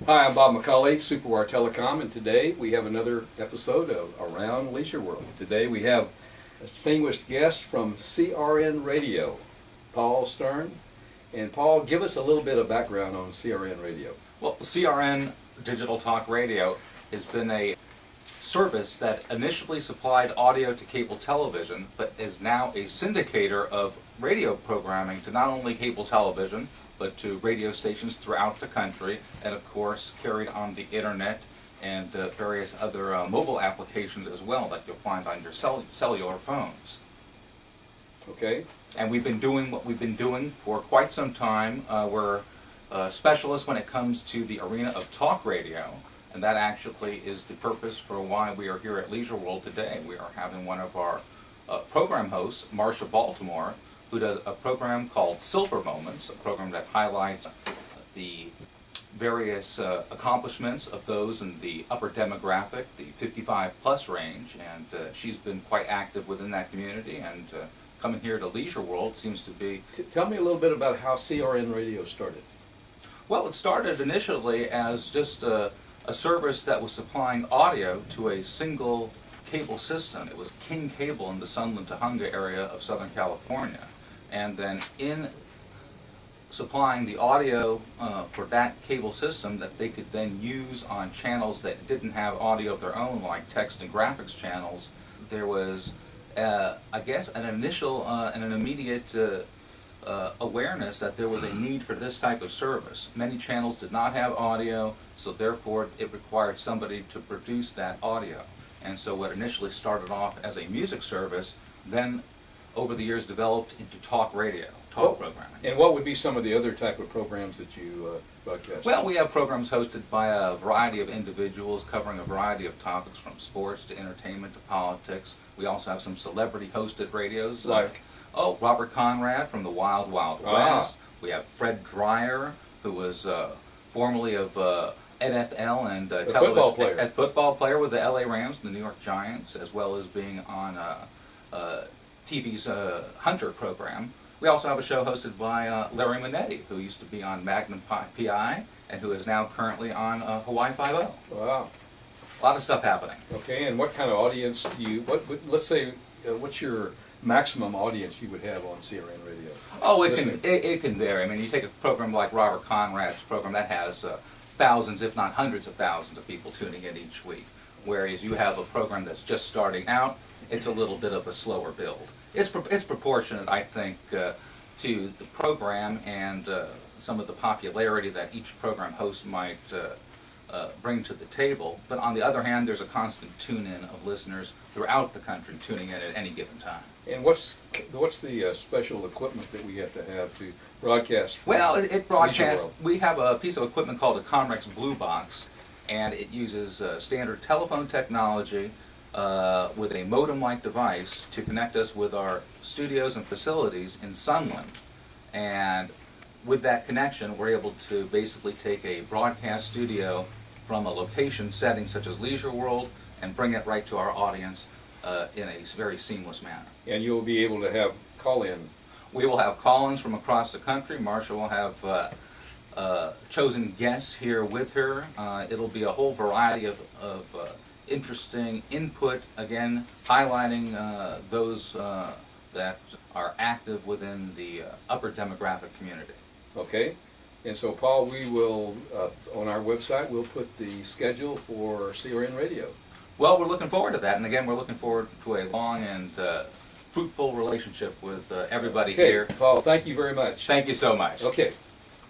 Hi, I'm Bob McCulley, Superwire Telecom, and today we have another episode of Around Leisure World. Today we have a distinguished guest from CRN Radio, Paul Stern. And Paul, give us a little bit of background on CRN Radio. Well, CRN Digital Talk Radio has been a service that initially supplied audio to cable television, but is now a syndicator of radio programming to not only cable television, but to radio stations throughout the country, and of course carried on the internet and various other mobile applications as well that you'll find on your cellular phones. Okay. And we've been doing what we've been doing for quite some time. We're specialists when it comes to the arena of talk radio, and that actually is the purpose for why we are here at Leisure World today. We are having one of our program hosts, Marcia Baltimore, who does a program called Silver Moments, a program that highlights the various accomplishments of those in the upper demographic, the 55-plus range, and she's been quite active within that community, and coming here to Leisure World seems to be... Tell me a little bit about how CRN Radio started. Well, it started initially as just a service that was supplying audio to a single cable system. It was King Cable in the Sunland, Tujunga area of Southern California. And then in supplying the audio for that cable system that they could then use on channels that didn't have audio of their own, like text and graphics channels, there was, I guess, an initial and an immediate awareness that there was a need for this type of service. Many channels did not have audio, so therefore it required somebody to produce that audio. And so what initially started off as a music service, then over the years developed into talk radio, programming. And what would be some of the other type of programs that you broadcast? Well, we have programs hosted by a variety of individuals covering a variety of topics from sports to entertainment to politics. We also have some celebrity-hosted radios. Like? Robert Conrad from the Wild Wild West. We have Fred Dreyer, who was formerly of NFL and television. A football player with the LA Rams and the New York Giants, as well as being on TV's Hunter program. We also have a show hosted by Larry Minetti, who used to be on Magnum PI and who is now currently on Hawaii Five-0. Wow. A lot of stuff happening. Okay, and what kind of audience do you, let's say, what's your maximum audience you would have on CRN Radio? Oh, it can vary. I mean, you take a program like Robert Conrad's program, that has thousands, if not hundreds of thousands of people tuning in each week. Whereas you have a program that's just starting out, it's a little bit of a slower build. It's proportionate, I think, to the program and some of the popularity that each program host might bring to the table. But on the other hand, there's a constant tune-in of listeners throughout the country tuning in at any given time. And what's the special equipment that we have to broadcast? Well, it broadcasts. We have a piece of equipment called a Comrex Blue Box, and it uses standard telephone technology with a modem-like device to connect us with our studios and facilities in Sunland. And with that connection, we're able to basically take a broadcast studio from a location setting such as Leisure World and bring it right to our audience in a very seamless manner. And you'll be able to have call-in. We will have call-ins from across the country. Marcia will have chosen guests here with her. It'll be a whole variety of interesting input, again, highlighting those that are active within the upper demographic community. Okay. And so, Paul, we will, on our website, we'll put the schedule for CRN Radio. Well, we're looking forward to that, and again, we're looking forward to a long and fruitful relationship with everybody here. Paul, thank you very much. Thank you so much. Okay.